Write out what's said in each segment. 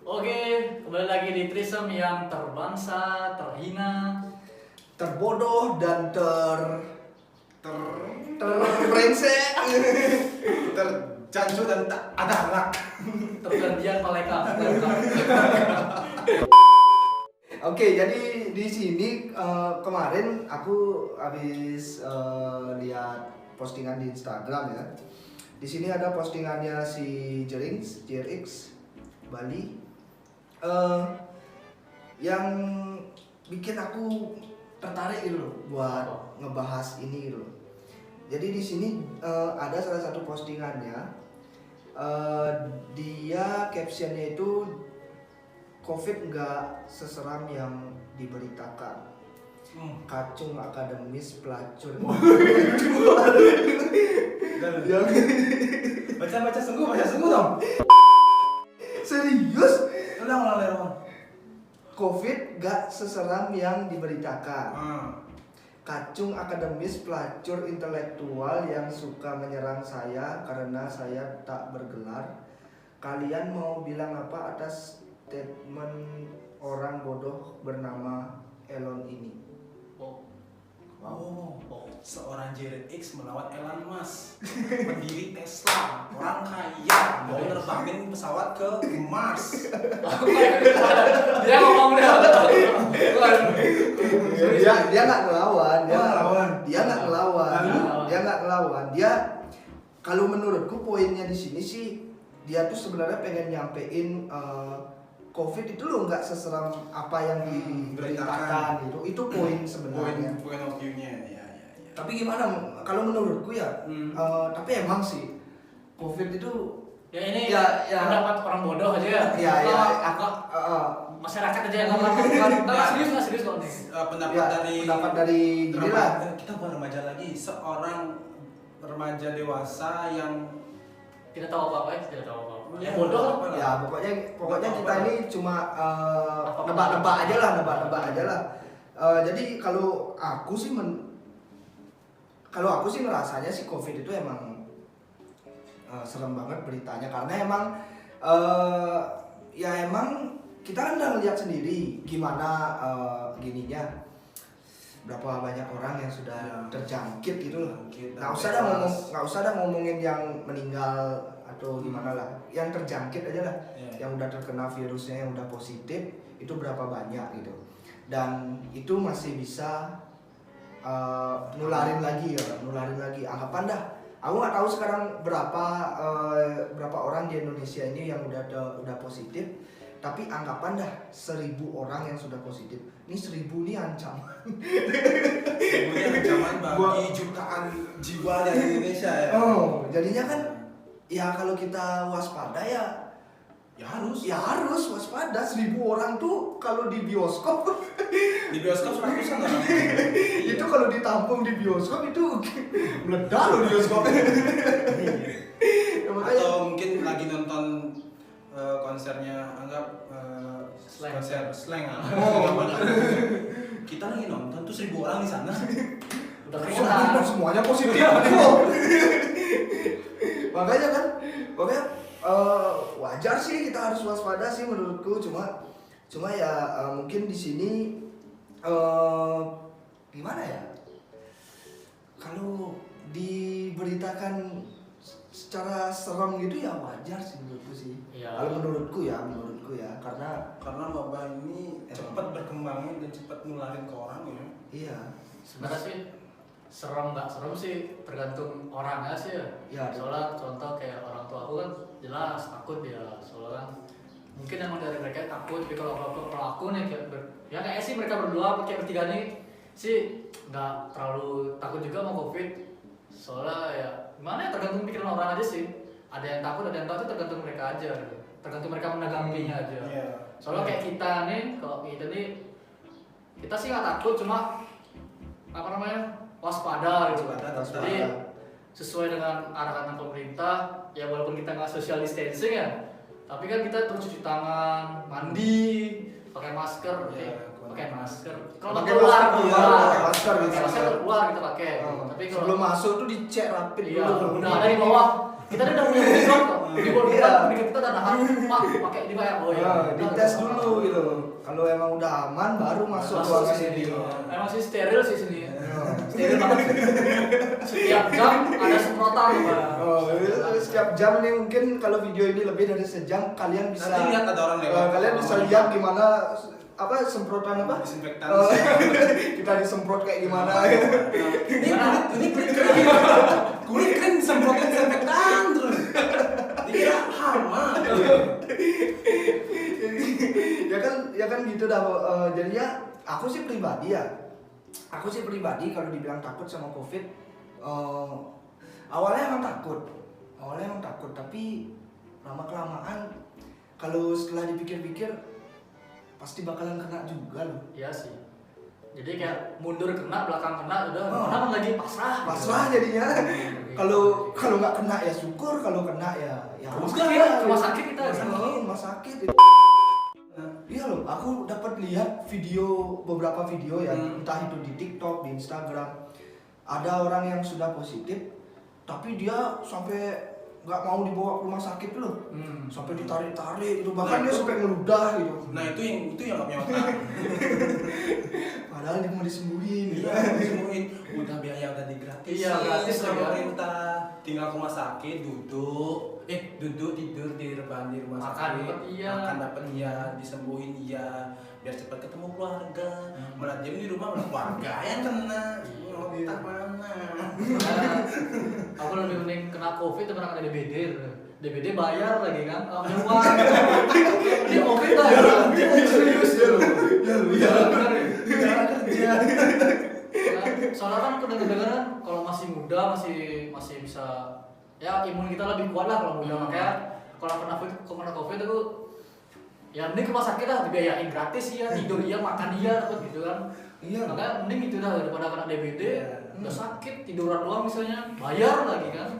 Oke, kembali lagi di Trisem yang terbangsa, terhina, terbodoh dan terbrengsek, terjancu dan tak ada anak. tergantian paleka. Oke, jadi di sini kemarin aku habis lihat postingan di Instagram ya. Di sini ada postingannya si JRX Bali yang bikin aku tertarik gitu loh buat ngebahas ini gitu loh. Jadi di sini ada salah satu postingannya, dia captionnya itu COVID nggak seseram yang diberitakan. Kacung akademis pelacur. Baca sungguh dong. Serius? Ulang. COVID nggak seseram yang diberitakan. Kacung akademis pelacur intelektual yang suka menyerang saya karena saya tak bergelar. Kalian mau bilang apa atas statement orang bodoh bernama Elon ini? Seorang JRX melawan Elon Musk, pendiri Tesla, orang kaya, mau nerbangin pesawat ke Mars. Dia ngomong deh. Dia nggak ngelawan, dia nggak ngelawan. Dia kalau menurutku poinnya di sini sih dia tuh sebenarnya pengen nyampein COVID itu loh nggak seseram apa yang diberitakan gitu. Itu poin sebenarnya. Poin of view-nya, ya. Tapi gimana kalau menurutku ya? Tapi emang sih COVID itu Ya ini ya. pendapat orang bodoh aja ya. Masyarakat aja yang ngomong. Serius kok nih. Pendapat dari gini lah. Kita bukan remaja lagi, seorang remaja dewasa yang Tidak tahu apa-apa ya, tidak tahu apa-apa. Yang bodoh kan? Ya pokoknya kita ini cuma nebak-nebak aja lah. Jadi kalau aku sih ngerasanya sih COVID itu emang serem banget beritanya karena emang emang kita kan udah ngeliat sendiri gimana gininya, berapa banyak orang yang sudah terjangkit gitu loh. Nggak usah dah ngomongin yang meninggal atau gimana lah, yang terjangkit aja lah, yang udah terkena virusnya, yang udah positif itu berapa banyak gitu, dan itu masih bisa nularin lagi. Anggapan dah, aku nggak tahu sekarang berapa orang di Indonesia ini yang udah positif, tapi anggapan dah 1.000 orang yang sudah positif. Ini 1.000 nih ancaman. 1.000 ancaman bagi jutaan jiwa dari Indonesia ya. Jadinya kan ya kalau kita waspada ya harus waspada. 1.000 orang tuh kalau di bioskop 100-an orang. itu kalau ditampung di bioskop itu meledak loh bioskopnya. Atau mungkin lagi nonton konsernya, anggap konser slang. Kita lagi nonton tuh 1.000 orang di sana. Udah keringetan. Semuanya positif. Makanya wajar sih kita harus waspada sih menurutku. Cuma ya mungkin di sini gimana ya? Kalau diberitakan secara serem gitu ya wajar sih menurutku sih. Ya. Kalau menurutku ya karena wabah ini cepat berkembangnya dan cepat nularin ke orang ya. iya. Sebenarnya sih serem nggak serem sih tergantung orangnya sih ya. Ya, Soalnya contoh kayak orang tua aku kan jelas takut ya, soalnya kan mungkin emang dari mereka takut, tapi kalau aku nih kayak sih mereka berdua kayak bertiga nih sih nggak terlalu takut juga sama COVID. Soalnya ya gimana ya, tergantung pikiran orang aja sih. Ada yang takut, ada yang takut, tergantung mereka aja gitu. Tergantung mereka menanggapinya aja. Soalnya kayak kita nih, kalau kita nih kita sih nggak takut, cuma apa namanya waspada gitu. Jadi sesuai dengan arahan pemerintah ya, walaupun kita nggak social distancing ya, tapi kan kita terus cuci tangan, mandi, pakai masker, pakai masker. Kalau keluar keluar kita pakai. Tapi kalau sebelum masuk tuh dicek rapid iya, dulu. udah ada di bawah. Kita udah punya bodyguard kok. di bawah Iya. dikit kita udah nahan, pak pakai ini kayak oh ya. Dites dulu gitu. Kalau emang udah aman baru masuk Masuk ruangan ke sini. ini. Emang sih steril sih sini. Iya. Steril banget. Setiap jam ada semprotan Pak. Oh, setiap jam nih mungkin kalau video ini lebih dari sejam kalian bisa Nanti lihat ada orang lewat. kalian bisa lihat gimana apa semprotan apa? Disinfektan. Kita disemprot kayak gimana. Ini kulit kering. Kulit kering disemprotin disinfektan terus. Dikira hama. ya kan gitu dah. Jadinya aku sih pribadi kalau dibilang takut sama COVID, awalnya emang takut, tapi lama kelamaan kalau setelah dipikir-pikir pasti bakalan kena juga loh. Iya sih. Jadi kayak mundur kena, belakang kena, udah mana lagi pasrah. Jadinya. Kalau nggak kena ya syukur, kalau kena ya rumah sakit kita. Rumah sakit. Iya loh, aku dapat lihat beberapa video ya, entah itu di TikTok, di Instagram. Ada orang yang sudah positif, tapi dia sampai nggak mau dibawa ke rumah sakit loh, sampai ditarik-tarik itu, bahkan dia sampai ngeludah gitu. Nah itu yang nggak punya otak. Padahal dia mau disembuhin. Iya, disembuhin. Udah biaya udah digratis. Iya, gratis sama lagi. pemerintah. Tinggal ke rumah sakit, duduk tidur di rebahan di rumah Makan sakit. dapat iya. Makan dapat iya, disembuhin iya, biar cepat ketemu keluarga. Malah diem di rumah malah keluarga yang kena. Otak mana? Aku lebih mending kena COVID daripada kena DBD. DBD bayar lagi kan, punya uang. Ini COVID lah ya, serius ya. Iya. Benar ya. Kerja. Soalnya kan kedengaran kalau masih muda masih bisa ya imun kita lebih kuat lah kalau muda, makanya kalau kena COVID itu ya mending ke rumah sakit lah, dibiayain gratis ya, tidur iya, makan iya, dapat gitu kan. Iya. Makanya mending itu dah daripada kena DBD, udah sakit tiduran doang misalnya, bayar lagi kan,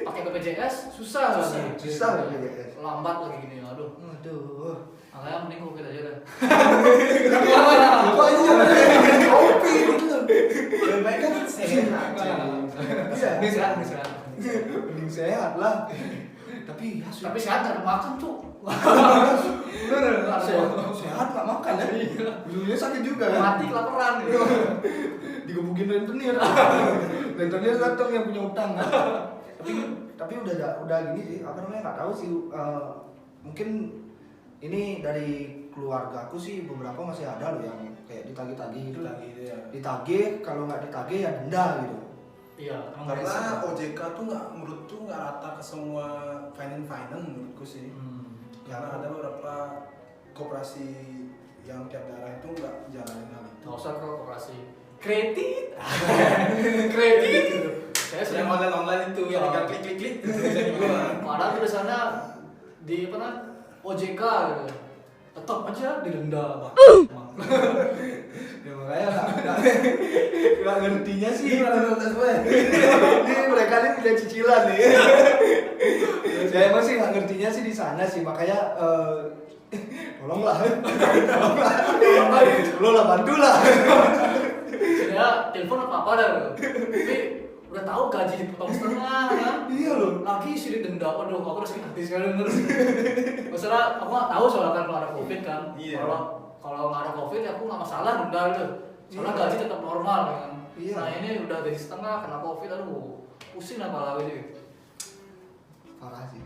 pakai BPJS susah lagi, Susah BPJS. lambat lagi gini, aduh. Aduh. Makanya mending COVID aja dah. Apa ini kopi gitu. Lebih baik kan sehat. Iya. Sehat. Mending sehat lah. Tapi ya Tapi sehat nggak makan tuh. bener sehat nggak makan ya. Dulunya sakit juga kan. Mati kelaparan gitu. Digebukin rentenir. Rentenir datang yang punya utang kan. Tapi udah gini sih, apa namanya, nggak tahu sih, mungkin ini dari keluarga aku sih beberapa masih ada loh yang kayak ditagih-tagih gitu. Ditagih, kalau nggak ditagih ya denda gitu. Iya, emang Karena berisik. OJK tuh menurutku nggak rata ke semua finance menurutku sih. Karena ada beberapa koperasi yang tiap daerah itu nggak jalanin hal itu. Nggak usah ke koperasi. Kredit. Kredit. Saya Yang sering online itu yang tinggal klik. padahal tulisannya di apa namanya OJK gitu. Tetap aja didenda, Pak. Ya makanya nggak ngertinya sih ini mereka ini punya cicilan nih. Saya emang sih nggak ngertinya sih di sana sih, makanya tolonglah bantulah. Saya telepon apa dah. Tapi udah tahu gaji dipotong setengah kan. Iya loh. Lagi sih didenda. Waduh, aku udah sakit hati sekali denger. Masalah aku nggak tahu soalnya kan kalau ada COVID kan. Iya. Kalau nggak ada COVID ya aku nggak masalah denda gitu. Soalnya gaji tetap normal kan. Iya. Nah ini udah gaji setengah kena COVID, aduh pusing lah malah gitu. Parah sih.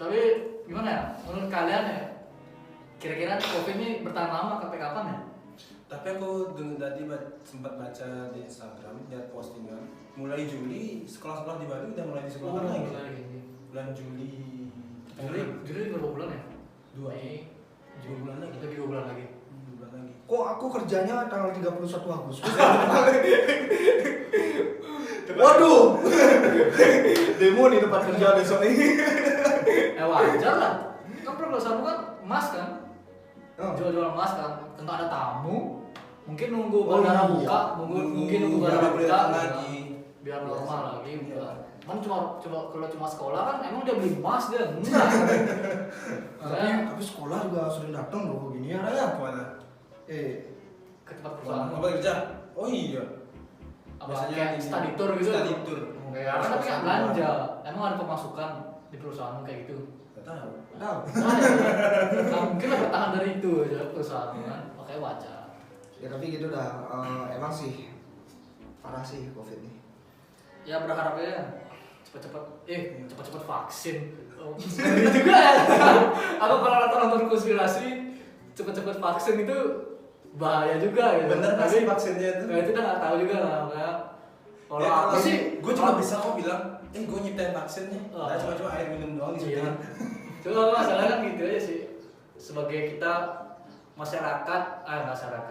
Tapi gimana ya? Menurut kalian ya? Kira-kira COVID ini bertahan lama sampai kapan ya? Tapi aku tadi sempat baca di Instagram, lihat postingan. Mulai Juli sekolah-sekolah di Bali udah mulai disekolahkan lagi. Bulan Juli. Juli berapa bulan ya? 2 Mei, 2 bulan lagi. Lagi 2 bulan lagi. 2 bulan lagi. Kok aku kerjanya tanggal 31 Agustus? Waduh. Demo nih tempat kerja besok ini. Wajar lah. Kan perusahaan kan emas kan? Oh. Jual-jual emas kan. Tentu ada tamu. Mungkin nunggu Oh, bandara iya. buka, mungkin nunggu biar bandara boleh buka datang gitu. lagi. Biar normal lagi. Iya. Kan kalau cuma sekolah kan emang dia beli emas dia enggak. Tapi sekolah juga sering datang loh gini ya Raya. Kemana? Ke tempat perusahaan. Apa kerja? Oh iya. Apa kayak study tour gitu. Study tour. Ya, kan tapi nggak belanja. Emang ada pemasukan. di perusahaan kayak gitu? Nggak tahu. Tahu. Nah, ya, mungkin lah bertahan dari itu aja perusahaan kan, makanya wajar. Ya tapi gitu dah. Emang sih parah sih COVID nih. Ya berharapnya cepet-cepet vaksin. Oh, ngeri juga ya. Aku kalau nonton konspirasi cepet-cepet vaksin itu bahaya juga gitu. Bener nggak sih vaksinnya itu? Nah, itu udah nggak tahu juga lah kayak. Kalau Ya, aku sih, gue cuma bisa kok bilang, gue nyiptain vaksinnya. Nah, cuma air minum doang Iya. disuntikin. Cuma masalahnya kan gitu aja sih. Sebagai kita masyarakat,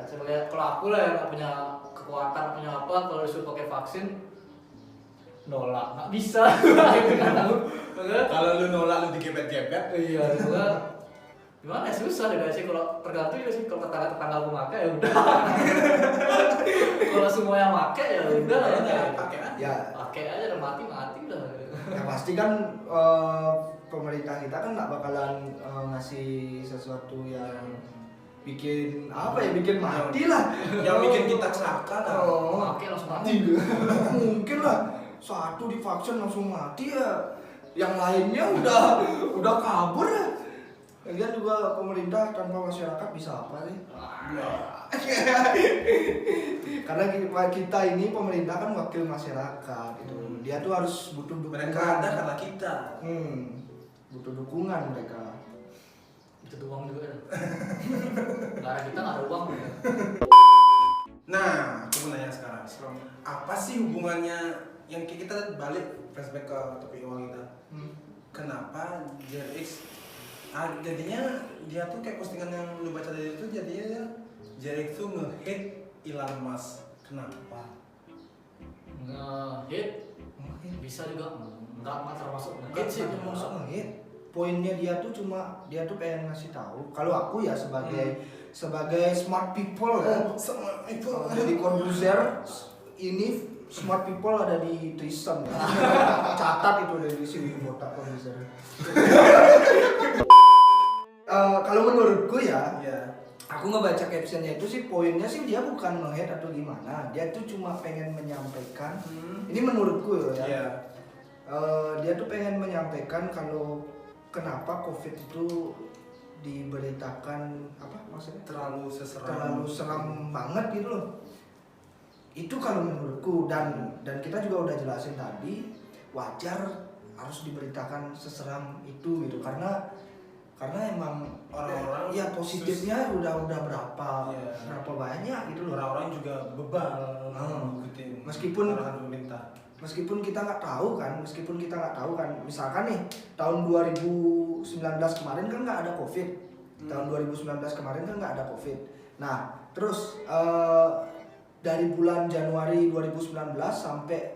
sebagai kalau aku lah yang nggak punya kekuatan, punya apa, kalau disuruh pakai vaksin nolak, nggak bisa. Gitu kan aku. Kalau lu nolak lu digepet-gepet. Iya, juga gimana ya, susah deh sih kalau tergantung juga sih kalau tetangga aku pakai ya udah. Kalau semua yang pakai ya udah lah ya. Pakai aja. Ya, Pakai aja udah mati udah. yang pasti kan pemerintah kita kan nggak bakalan ngasih sesuatu yang bikin apa ya, bikin mati lah. Yang bikin kita celaka lah. Pakai langsung mati. Mungkin lah satu divaksin langsung mati ya, yang lainnya udah kabur ya. Lagian juga pemerintah tanpa masyarakat bisa apa sih? Karena kita ini pemerintah kan wakil masyarakat gitu. Dia tuh harus butuh dukungan. Mereka ada karena kita. Butuh dukungan mereka. Itu uang juga. Nggak ada kita nggak ada uang. Nah, aku mau nanya sekarang. Apa sih hubungannya yang kita balik flashback ke topik uang kita? Kenapa JRX jadinya dia tuh kayak postingan yang lu baca tadi itu jadinya JRX tuh nge-hate Elon Musk. Kenapa? Nge-hit bisa juga nggak termasuk nge-hit sih. Termasuk nge-hit. Poinnya dia tuh pengen ngasih tahu. Kalau aku ya sebagai smart people ya. Sama itu. Jadi konduser ini smart people ada di Tristan ya. Catat itu dari sini botak konduser. Kalau menurutku ya, aku ngebaca captionnya itu sih poinnya sih dia bukan nge-hate atau gimana. Dia tuh cuma pengen menyampaikan. Ini menurutku ya. Iya. Dia tuh pengen menyampaikan kalau kenapa COVID itu diberitakan apa maksudnya Terlalu seram banget gitu loh. Itu kalau menurutku dan kita juga udah jelasin tadi wajar harus diberitakan seseram itu gitu karena emang orang-orang ya positifnya udah berapa banyak gitu loh. Orang-orang juga bebal ngikutin arahan pemerintah. Meskipun kita nggak tahu kan, misalkan nih tahun 2019 kemarin kan nggak ada COVID. Tahun 2019 kemarin kan nggak ada COVID. Nah, terus dari bulan Januari 2019 sampai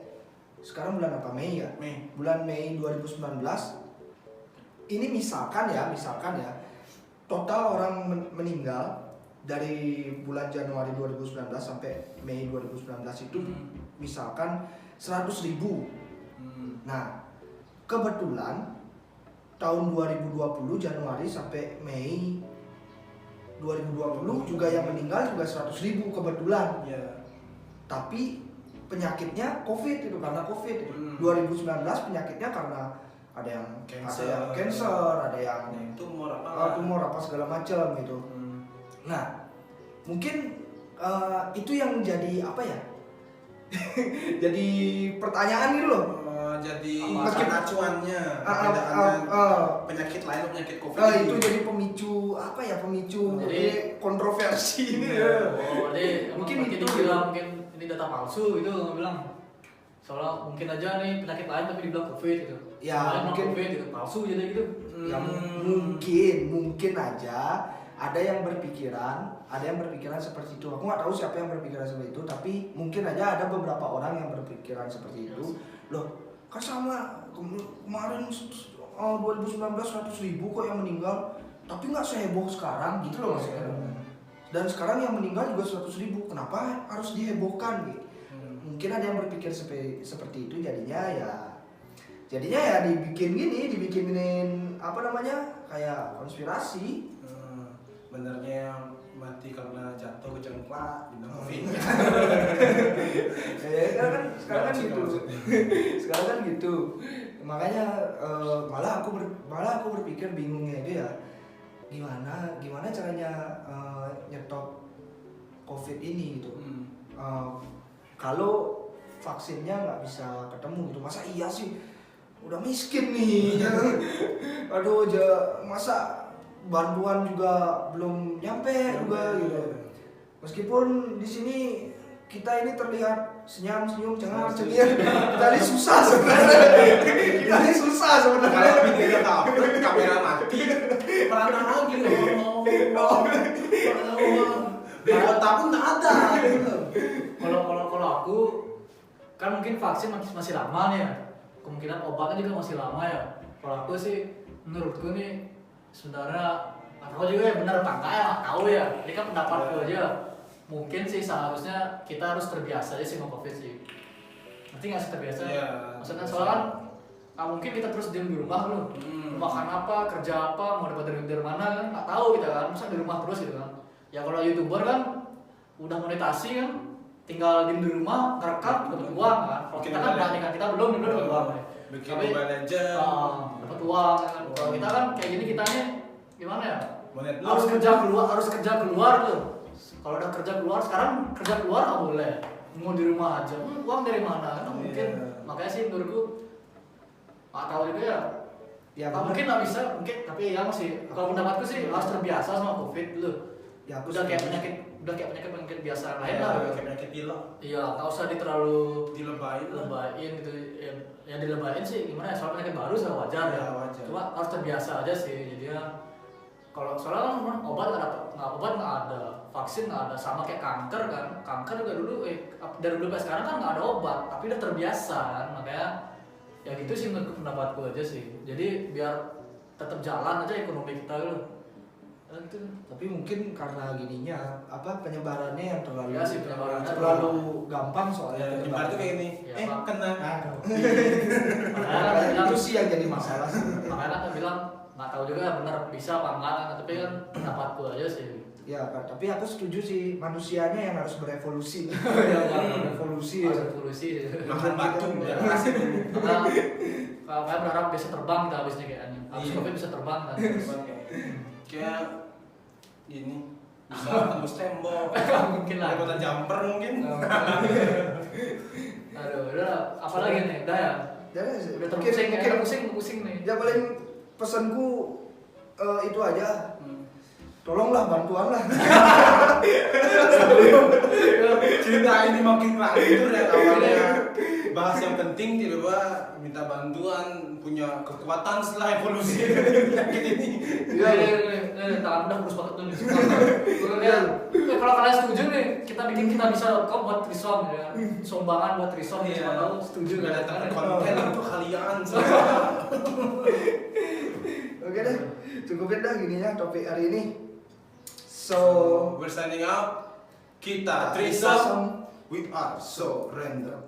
sekarang bulan apa? Mei ya? Bulan Mei 2019 ini misalkan ya total orang meninggal dari bulan Januari 2019 sampai Mei 2019 itu misalkan 100.000. Nah, kebetulan tahun 2020 Januari sampai Mei 2020 juga yang meninggal juga 100.000 kebetulan. Tapi penyakitnya COVID itu karena COVID itu. 2019 penyakitnya karena ada yang cancer, ada yang tumor apa segala macam gitu. Nah, mungkin itu yang jadi apa ya? Jadi pertanyaan gitu loh. Jadi acuannya penyakit lain atau penyakit COVID itu jadi pemicu apa ya, jadi kontroversi ini ya. Jadi mungkin itu dibilang mungkin ini data palsu gitu nggak bilang. Soalnya mungkin aja nih penyakit lain tapi dibilang COVID gitu. Ya mungkin COVID gitu palsu jadi gitu. Ya mungkin aja ada yang berpikiran seperti itu. Aku nggak tahu siapa yang berpikiran seperti itu, tapi mungkin aja ada beberapa orang yang berpikiran seperti itu. Loh, kan sama kemarin 2019 100.000 kok yang meninggal, tapi nggak seheboh sekarang gitu loh maksudnya. Dan sekarang yang meninggal juga 100.000, kenapa harus dihebohkan gitu? Mungkin ada yang berpikir seperti itu, jadinya ya dibikinin apa namanya kayak konspirasi. Benernya yang mati karena jatuh kecengklak bilang COVID. Sekarang kan gitu. Makanya malah aku berpikir bingungnya itu ya gimana caranya nyetop COVID ini gitu. Kalau vaksinnya nggak bisa ketemu gitu, masa iya sih udah miskin nih. Aduh, masa bantuan juga belum nyampe juga gitu. Meskipun di sini kita ini terlihat senyum cengar-cengir, kita ini susah sebenarnya. Kalau videonya upload, kamera mati, Mana lagi loh. dari otak pun nggak ada. Kalau aku kan mungkin vaksin masih lama nih ya. Kemungkinan obatnya juga masih lama ya. Kalau aku sih menurutku nih sebenarnya aku juga ya benar apa enggak ya nggak tahu ya. Ini kan pendapatku aja. Mungkin sih seharusnya kita harus terbiasa aja sih sama COVID sih. Nanti nggak sih terbiasa? Iya. Maksudnya soalnya kan nggak mungkin kita terus diem di rumah loh. Makan apa, kerja apa, mau dapat dari mana kan nggak tahu kita kan. Masa di rumah terus gitu kan? Ya kalau YouTuber kan udah monetasi kan, tinggal diem di rumah, ngerekam, dapat uang kan. Kalau kita kan bandingkan kita belum dapat uang. Bikin Mobile Legends, dapat uang kan. Kalau kita kan kayak gini kitanya gimana ya? monet Harus kerja keluar tuh. Kalau udah kerja keluar, sekarang kerja keluar nggak boleh. Mau di rumah aja, uang dari mana? Kan mungkin. Makanya sih menurutku nggak tahu juga ya. Ya Mungkin nggak bisa, mungkin. Tapi ya masih. Kalau pendapatku sih harus terbiasa sama COVID dulu. Ya, Udah kayak penyakit biasa lain lah. penyakit pilek, Iya, nggak usah terlalu dilebahin lah. dilebain gitu. Ya dilebain sih gimana ya? Soal penyakit baru sudah wajar ya. Ya, wajar. Cuma harus terbiasa aja sih. Jadinya kalau soalnya kan obat nggak ada, vaksin nggak ada, sama kayak kanker kan. Kanker juga dulu dari dulu sampai sekarang kan nggak ada obat, tapi udah terbiasa kan. Makanya ya gitu sih menurut pendapatku aja sih. Jadi biar tetap jalan aja ekonomi kita gitu. Itu. tapi mungkin karena gininya penyebarannya yang terlalu Iya sih, penyebarannya terlalu gampang soalnya. Ibarat tuh kayak ini, Ya, Pak. kena. Makanya kan bilang, Itu sih yang jadi masalah. makanya kan dia bilang nggak tahu juga benar bisa apa enggak kan. Tapi kan pendapatku aja sih. Ya kan, tapi aku setuju sih manusianya yang harus berevolusi. Berevolusi. Harus evolusi. Makan batu, Iya. ya kasih dulu. Karena kalau kalian berharap bisa terbang kita habisnya kayaknya. Habis Iya. COVID bisa terbang kan. Kayak ini bisa tembus tembok, Nggak mungkin lah. kota jumper mungkin. Aduh, udah apa lagi nih? Udah ya. Jadi Udah mungkin, pusing nih. ya paling pesanku itu aja. Tolonglah bantuan lah. Cerita ini makin lanjut ya, awalnya bahas yang penting tiba-tiba minta bantuan, punya kekuatan setelah evolusi penyakit ini. Iya, tangan udah kurus banget tuh nih. Kemudian, kalau kalian setuju nih, kita bikin kitabisa.com buat trisom ya. Sumbangan buat trisom, siapa tahu setuju Gak kan? datang konten untuk kalian. Oke deh, cukupin dah gininya topik hari ini. So, We're signing out. Kita Trisom. we are so random.